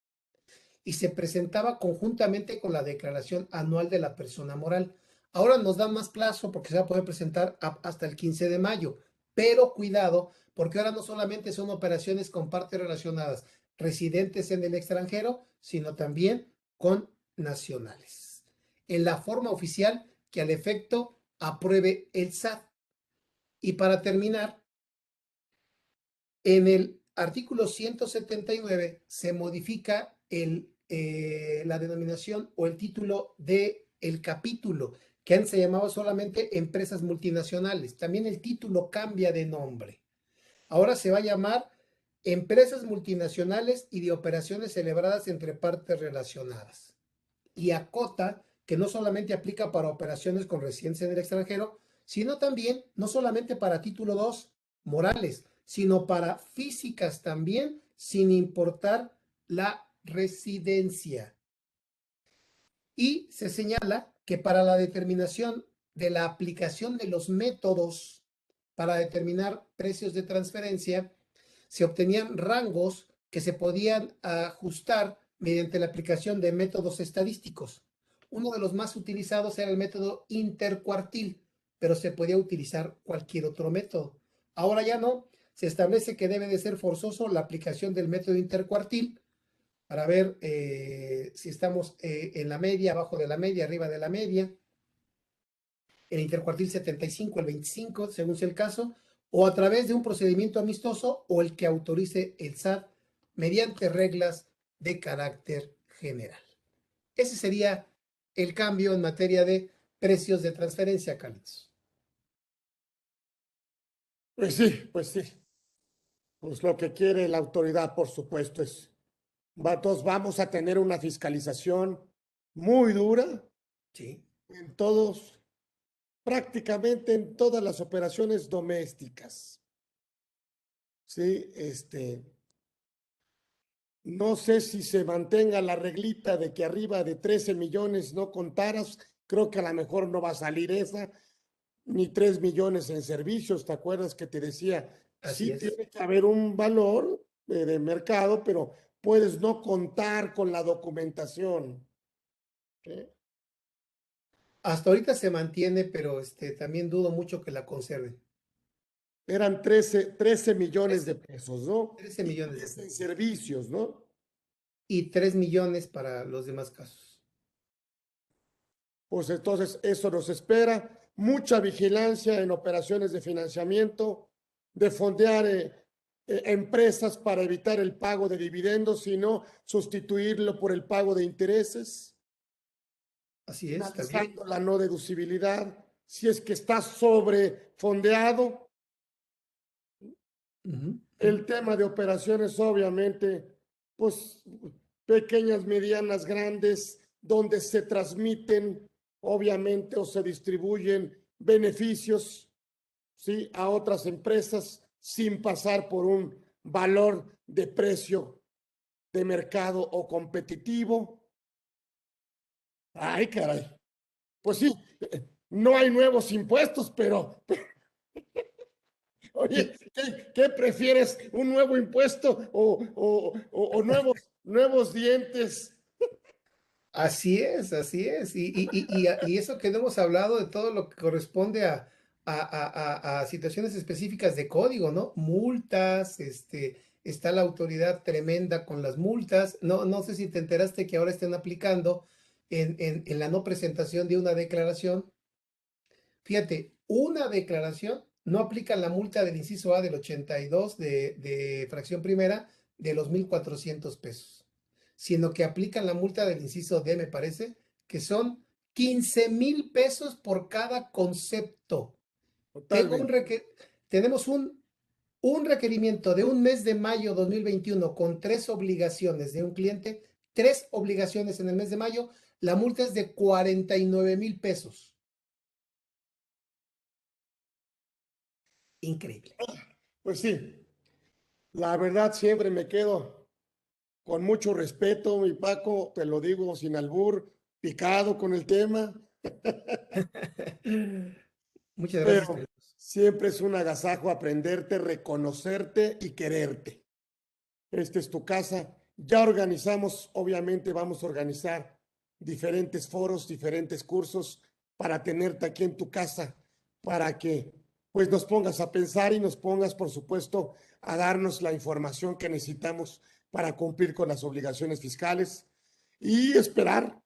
Y se presentaba conjuntamente con la declaración anual de la persona moral. Ahora nos dan más plazo porque se va a poder presentar hasta el 15 de mayo, pero cuidado, porque ahora no solamente son operaciones con partes relacionadas residentes en el extranjero, sino también con nacionales, en la forma oficial que al efecto apruebe el SAT. Y para terminar, en el artículo 179 se modifica la denominación o el título del capítulo, que antes se llamaba solamente empresas multinacionales. También el título cambia de nombre. Ahora se va a llamar empresas multinacionales y de operaciones celebradas entre partes relacionadas. Y acota que no solamente aplica para operaciones con residencia en el extranjero, sino también, no solamente para título 2 morales, sino para físicas también, sin importar la residencia. Y se señala que para la determinación de la aplicación de los métodos para determinar precios de transferencia, se obtenían rangos que se podían ajustar mediante la aplicación de métodos estadísticos. Uno de los más utilizados era el método intercuartil, pero se podía utilizar cualquier otro método. Ahora ya no, se establece que debe de ser forzoso la aplicación del método intercuartil para ver si estamos en la media, abajo de la media, arriba de la media, el intercuartil 75, el 25, según sea el caso, o a través de un procedimiento amistoso o el que autorice el SAT mediante reglas de carácter general. Ese sería el cambio en materia de precios de transferencia, Carlos.
Pues sí, pues sí. Pues lo que quiere la autoridad, por supuesto, es, todos vamos a tener una fiscalización muy dura
Sí.
en todos, prácticamente en todas las operaciones domésticas. Sí, no sé si se mantenga la reglita de que arriba de 13 millones no contaras, creo que a lo mejor no va a salir esa, ni 3 millones en servicios, ¿te acuerdas que te decía?
Así
Sí
es.
tiene que haber un valor de mercado, pero puedes no contar con la documentación. ¿Sí?
Hasta ahorita se mantiene, pero también dudo mucho que la conserven.
Eran 13 millones de pesos, ¿no?
13
Y
millones de
10 en
pesos.
servicios, ¿no?
Y 3 millones para los demás casos.
Pues entonces eso nos espera. Mucha vigilancia en operaciones de financiamiento, de fondear empresas para evitar el pago de dividendos, sino sustituirlo por el pago de intereses,
Así es, también.
analizando la no deducibilidad. Si es que está sobrefondeado, el tema de operaciones, obviamente, pues pequeñas, medianas, grandes, donde se transmiten, obviamente, o se distribuyen beneficios, ¿sí? A otras empresas sin pasar por un valor de precio de mercado o competitivo. Ay, caray. Pues sí, no hay nuevos impuestos, pero oye,
Y
¿qué prefieres? ¿Un nuevo impuesto o nuevos dientes?
así es, así es. Y eso que no hemos hablado de todo lo que corresponde a situaciones específicas de código, ¿no? Multas, está la autoridad tremenda con las multas. No, no sé si te enteraste que ahora estén aplicando en la no presentación de una declaración. Fíjate, una declaración no aplica la multa del inciso A del 82 de fracción primera de los 1,400 pesos, sino que aplican la multa del inciso D, me parece, que son 15,000 pesos por cada concepto. Tengo un
Totalmente.
tenemos un requerimiento de un mes de mayo 2021 con 3 obligaciones de un cliente, 3 obligaciones en el mes de mayo, la multa es de 49,000 pesos. Increíble.
Pues sí, la verdad siempre me quedo con mucho respeto, mi Paco, te lo digo sin albur, picado con el tema,
Muchas gracias,
pero
Carlitos.
siempre es un agasajo aprenderte, reconocerte y quererte. Esta es tu casa. Ya organizamos, obviamente vamos a organizar diferentes foros, diferentes cursos para tenerte aquí en tu casa, para que pues nos pongas a pensar y nos pongas, por supuesto, a darnos la información que necesitamos para cumplir con las obligaciones fiscales y esperar,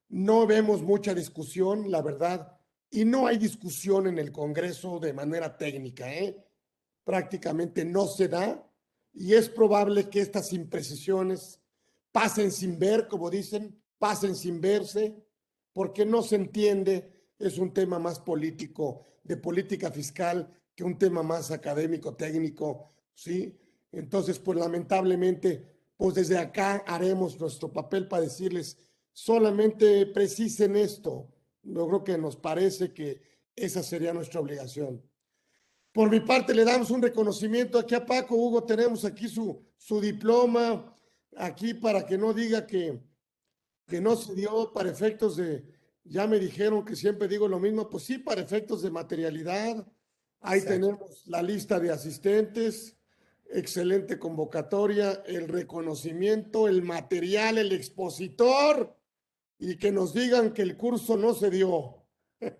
no vemos mucha discusión, la verdad, y no hay discusión en el Congreso de manera técnica, ¿eh? Prácticamente no se da y es probable que estas imprecisiones pasen sin ver, como dicen, pasen sin verse, porque no se entiende, es un tema más político, de política fiscal, que un tema más académico, técnico, ¿sí? Entonces, pues lamentablemente, pues desde acá haremos nuestro papel para decirles, solamente precisen esto. Yo creo que nos parece que esa sería nuestra obligación. Por mi parte, le damos un reconocimiento aquí a Paco. Hugo, tenemos aquí su diploma, aquí para que no diga que no se dio para efectos de, ya me dijeron que siempre digo lo mismo, pues sí, para efectos de materialidad. Ahí
Exacto.
tenemos la lista de asistentes, excelente convocatoria, el reconocimiento, el material, el expositor y que nos digan que el curso no se dio. Pero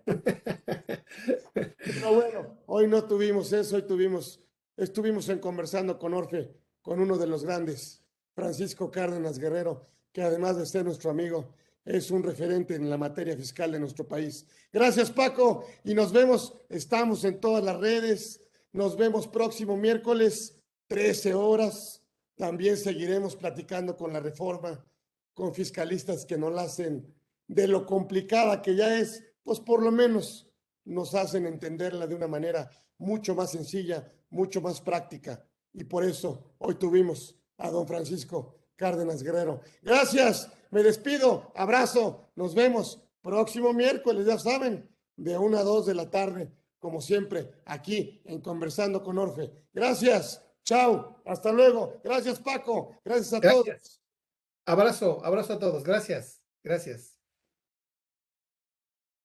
bueno, hoy no tuvimos eso, estuvimos en conversando con Orfe, con uno de los grandes, Francisco Cárdenas Guerrero, que además de ser nuestro amigo, es un referente en la materia fiscal de nuestro país. Gracias, Paco, y nos vemos, estamos en todas las redes, nos vemos próximo miércoles, 13 horas. También seguiremos platicando con la reforma, con fiscalistas que nos la hacen de lo complicada que ya es, pues por lo menos nos hacen entenderla de una manera mucho más sencilla, mucho más práctica. Y por eso hoy tuvimos a don Francisco Cárdenas Guerrero. Gracias, me despido, abrazo, nos vemos próximo miércoles, ya saben, de 1 a 2 de la tarde, como siempre, aquí en Conversando con Orfe. Gracias, chao, hasta luego. Gracias, Paco, gracias a
Gracias.
todos.
Abrazo a todos. Gracias. Gracias.